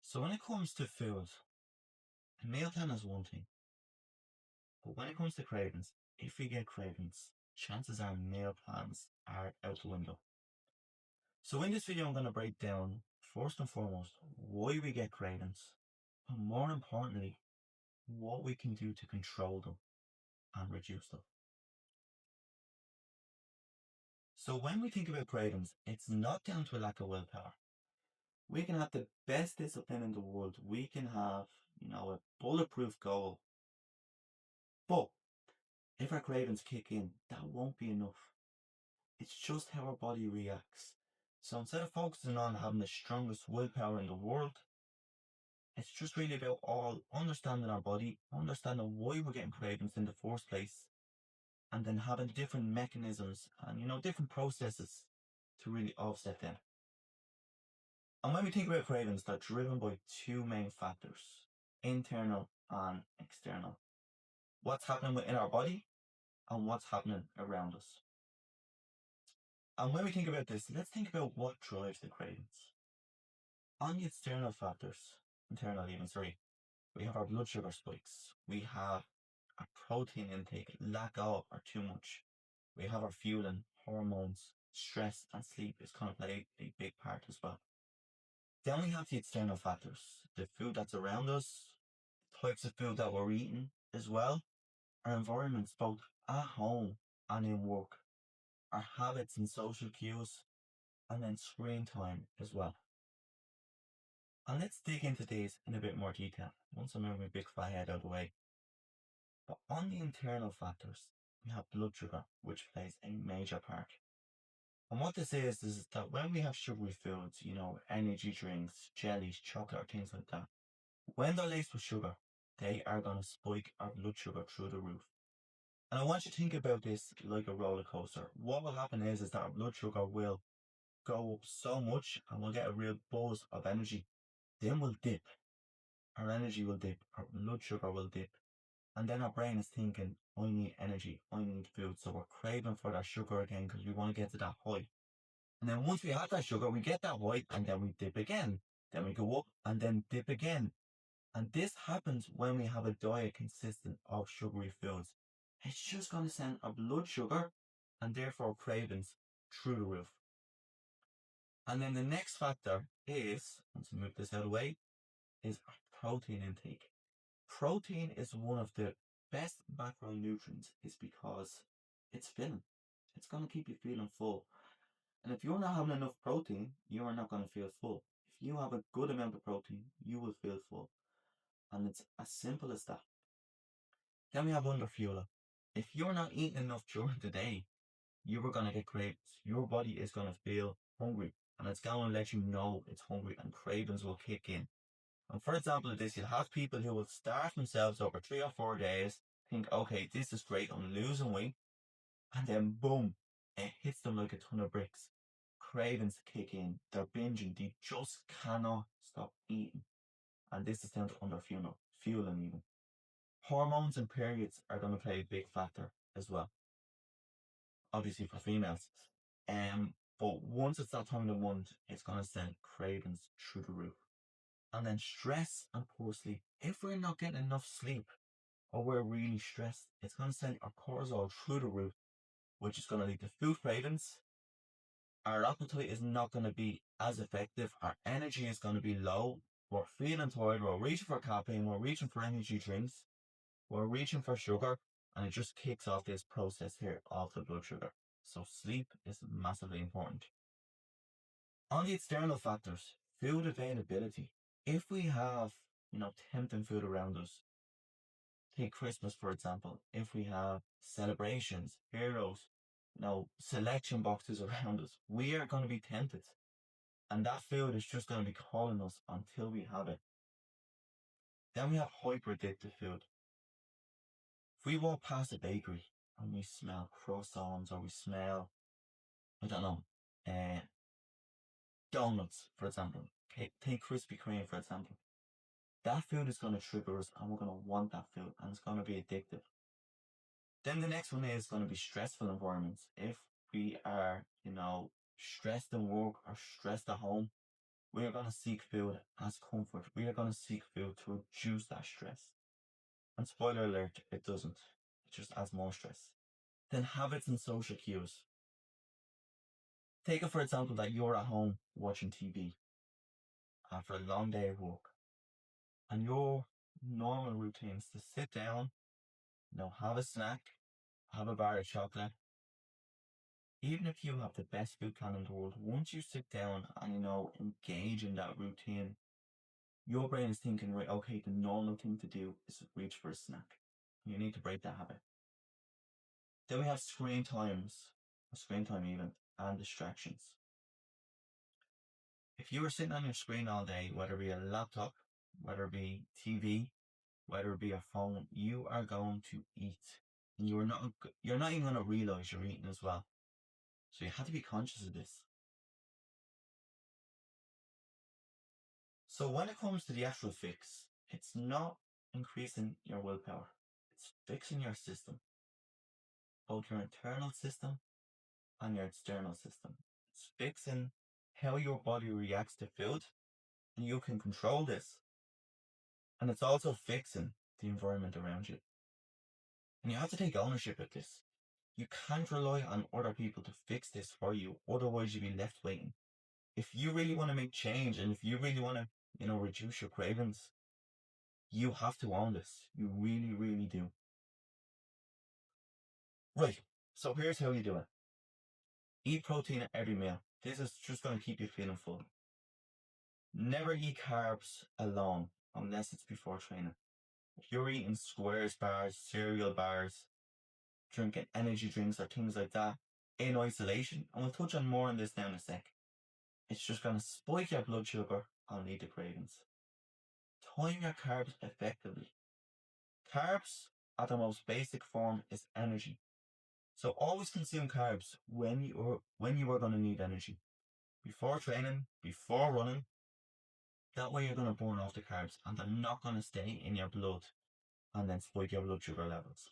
So when it comes to food, a meal plan is one thing, but when it comes to cravings, if we get cravings, chances are meal plans are out the window. So in this video, I'm going to break down first and foremost why we get cravings, but more importantly, what we can do to control them and reduce them. So when we think about cravings, it's not down to a lack of willpower. We can have the best discipline in the world. We can have, a bulletproof goal, but if our cravings kick in, that won't be enough. It's just how our body reacts. So instead of focusing on having the strongest willpower in the world, it's just really about all understanding our body, understanding why we're getting cravings in the first place, and then having different mechanisms and different processes to really offset them. And when we think about cravings, they're driven by two main factors: internal and external. What's happening within our body and what's happening around us. And when we think about this, let's think about what drives the cravings. On the external factors, internal even, sorry, we have our blood sugar spikes. We have our protein intake, lack of or too much. We have our fueling, hormones, stress and sleep is kind of play a big part as well. Then we have the external factors, the food that's around us, the types of food that we're eating as well, our environments both at home and in work, our habits and social cues, and then screen time as well. And let's dig into these in a bit more detail once I move my big fat head out of the way. But on the internal factors, we have blood sugar, which plays a major part. And what this is that when we have sugary foods, energy drinks, jellies, chocolate, or things like that, when they're laced with sugar, they are going to spike our blood sugar through the roof. And I want you to think about this like a roller coaster. What will happen is that our blood sugar will go up so much and we'll get a real buzz of energy. Then we'll dip. Our energy will dip, our blood sugar will dip, and then our brain is thinking, I need energy, I need food. So we're craving for that sugar again because we want to get to that high. And then once we have that sugar, we get that high and then we dip again. Then we go up and then dip again. And this happens when we have a diet consistent of sugary foods. It's just going to send our blood sugar and therefore cravings through the roof. And then the next factor is, once we move this out of the way, is our protein intake. Protein is one of the best macronutrients is because it's filling. It's going to keep you feeling full. And if you're not having enough protein, you are not going to feel full. If you have a good amount of protein, you will feel full. And it's as simple as that. Then we have underfueling. If you're not eating enough during the day, you are going to get cravings. Your body is going to feel hungry and it's going to let you know it's hungry and cravings will kick in. And for example of this, you'll have people who will starve themselves over 3 or 4 days, think, okay, this is great, I'm losing weight, and then boom, it hits them like a ton of bricks. Cravings kick in, they're binging, they just cannot stop eating. And this is down to fueling even. Hormones and periods are going to play a big factor as well, obviously for females. But once it's that time of the month, it's going to send cravings through the roof. And then stress and poor sleep. If we're not getting enough sleep or we're really stressed, it's going to send our cortisol through the roof, which is going to lead to food cravings. Our appetite is not going to be as effective. Our energy is going to be low. We're feeling tired. We're reaching for caffeine. We're reaching for energy drinks. We're reaching for sugar. And it just kicks off this process here of the blood sugar. So sleep is massively important. On the external factors, food availability. If we have, tempting food around us, take Christmas for example, if we have celebrations, heroes, selection boxes around us, we are going to be tempted. And that food is just going to be calling us until we have it. Then we have hyper addictive food. If we walk past a bakery and we smell croissants or we smell, I don't know, donuts, for example, okay, take Krispy Kreme, for example. That food is going to trigger us and we're going to want that food and it's going to be addictive. Then the next one is going to be stressful environments. If we are, stressed in work or stressed at home, We are going to seek food as comfort. We are going to seek food to reduce that stress. And spoiler alert, it doesn't. It just adds more stress. Then habits and social cues. Take it for example that you're at home watching TV after a long day of work, and your normal routine is to sit down, have a snack, have a bar of chocolate. Even if you have the best food plan in the world, once you sit down and engage in that routine, your brain is thinking, right, okay, the normal thing to do is reach for a snack. You need to break that habit. Then we have screen time even, and distractions. If you are sitting on your screen all day, whether it be a laptop, whether it be TV, whether it be a phone, you are going to eat. And you're not even going to realize you're eating as well. So you have to be conscious of this. So when it comes to the actual fix, it's not increasing your willpower. It's fixing your system, both your internal system and your external system. It's fixing how your body reacts to food, and you can control this. And it's also fixing the environment around you. And you have to take ownership of this. You can't rely on other people to fix this for you, otherwise you'll be left waiting. If you really want to make change and if you really want to, reduce your cravings, you have to own this. You really, really do. Right. So here's how you do it. Eat protein at every meal. This is just going to keep you feeling full. Never eat carbs alone unless it's before training. If you're eating squares bars, cereal bars, drinking energy drinks or things like that in isolation, and we'll touch on more on this now in a sec, it's just going to spike your blood sugar and lead to cravings. Time your carbs effectively. Carbs, at the most basic form, is energy. So always consume carbs when you are going to need energy. Before training, before running, that way you're going to burn off the carbs and they're not going to stay in your blood and then spike your blood sugar levels.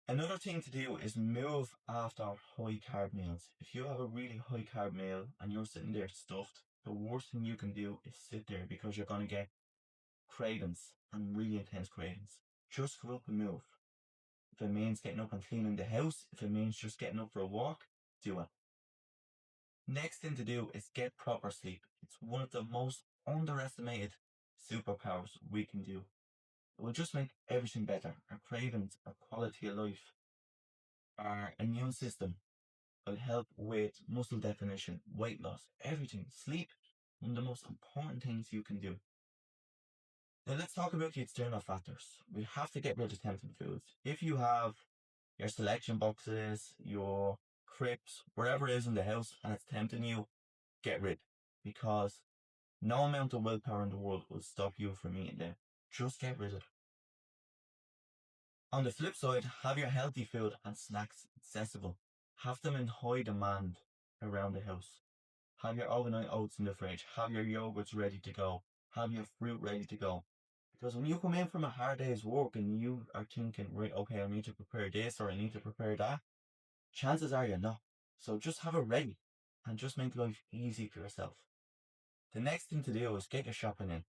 Another thing to do is move after high carb meals. If you have a really high carb meal and you're sitting there stuffed, the worst thing you can do is sit there because you're going to get cravings and really intense cravings. Just go up and move. If it means getting up and cleaning the house, if it means just getting up for a walk, do it. Next thing to do is get proper sleep. It's one of the most underestimated superpowers we can do. It will just make everything better. Our cravings, our quality of life, our immune system will help with muscle definition, weight loss, everything. Sleep, one of the most important things you can do. Now let's talk about the external factors. We have to get rid of tempting foods. If you have your selection boxes, your crisps, wherever it is in the house, and it's tempting you, get rid. Because no amount of willpower in the world will stop you from eating them. Just get rid of it. On the flip side, have your healthy food and snacks accessible. Have them in high demand around the house. Have your overnight oats in the fridge. Have your yogurts ready to go. Have your fruit ready to go. Because when you come in from a hard day's work and you are thinking, right, okay, I need to prepare this or I need to prepare that, chances are you're not. So just have it ready and just make life easy for yourself. The next thing to do is get your shopping in.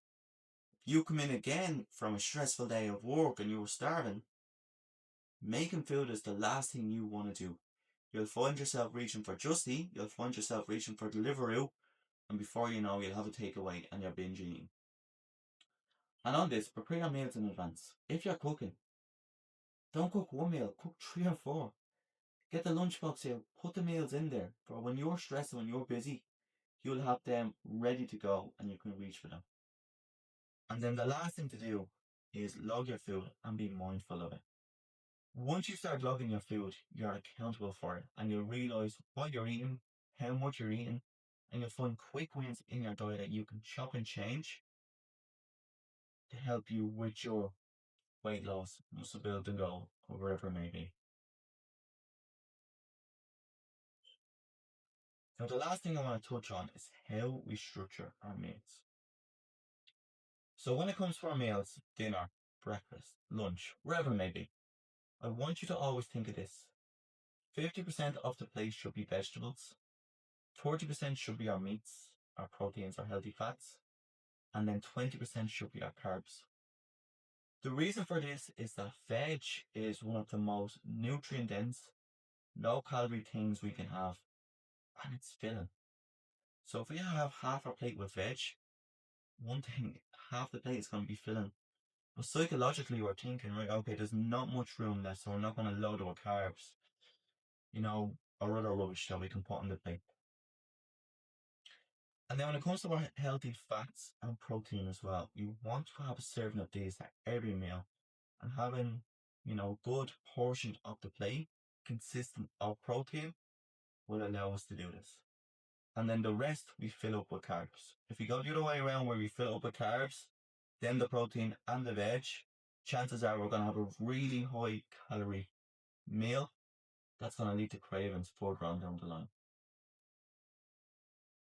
If you come in again from a stressful day of work and you were starving, making food is the last thing you want to do. You'll find yourself reaching for Just Eat, you'll find yourself reaching for Deliveroo, and before you know, you'll have a takeaway and you're binge eating. And on this, prepare your meals in advance. If you're cooking, don't cook one meal, cook 3 or 4. Get the lunchbox out, put the meals in there. For when you're stressed and when you're busy, you'll have them ready to go and you can reach for them. And then the last thing to do is log your food and be mindful of it. Once you start logging your food, you're accountable for it and you'll realize what you're eating, how much you're eating, and you'll find quick wins in your diet that you can chop and change to help you with your weight loss, muscle building goal, or wherever it may be. Now, the last thing I want to touch on is how we structure our meals. So, when it comes to our meals, dinner, breakfast, lunch, wherever it may be, I want you to always think of this. 50% of the plate should be vegetables, 40% should be our meats, are proteins or healthy fats, and then 20% should be our carbs. The reason for this is that veg is one of the most nutrient dense, low calorie things we can have, and it's filling. So if we have half our plate with veg, one thing, half the plate is going to be filling. But psychologically, we're thinking, right, okay, there's not much room left, so we're not going to load our carbs, or other rubbish that we can put on the plate. And then when it comes to our healthy fats and protein as well, we want to have a serving of these at every meal, and having, good portion of the plate consistent of protein will allow us to do this. And then the rest we fill up with carbs. If we go the other way around where we fill up with carbs, then the protein and the veg, chances are we're going to have a really high calorie meal that's going to lead to cravings further on down the line.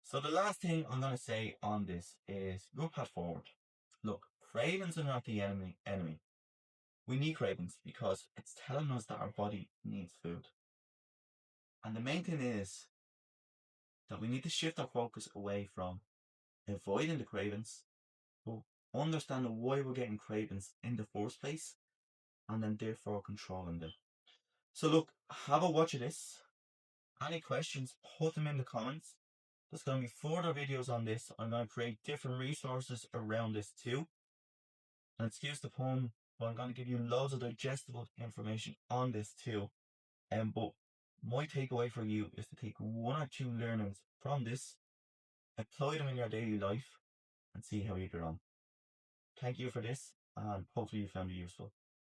So the last thing I'm going to say on this is good path forward. Look, cravings are not the enemy. We need cravings because it's telling us that our body needs food. And the main thing is that we need to shift our focus away from avoiding the cravings, but understanding why we're getting cravings in the first place, and then therefore controlling them. So look, have a watch of this. Any questions, put them in the comments. There's going to be further videos on this. I'm going to create different resources around this too. And excuse the pun, but I'm going to give you loads of digestible information on this too. But my takeaway for you is to take one or two learnings from this, apply them in your daily life, and see how you get on. Thank you for this, and hopefully you found it useful.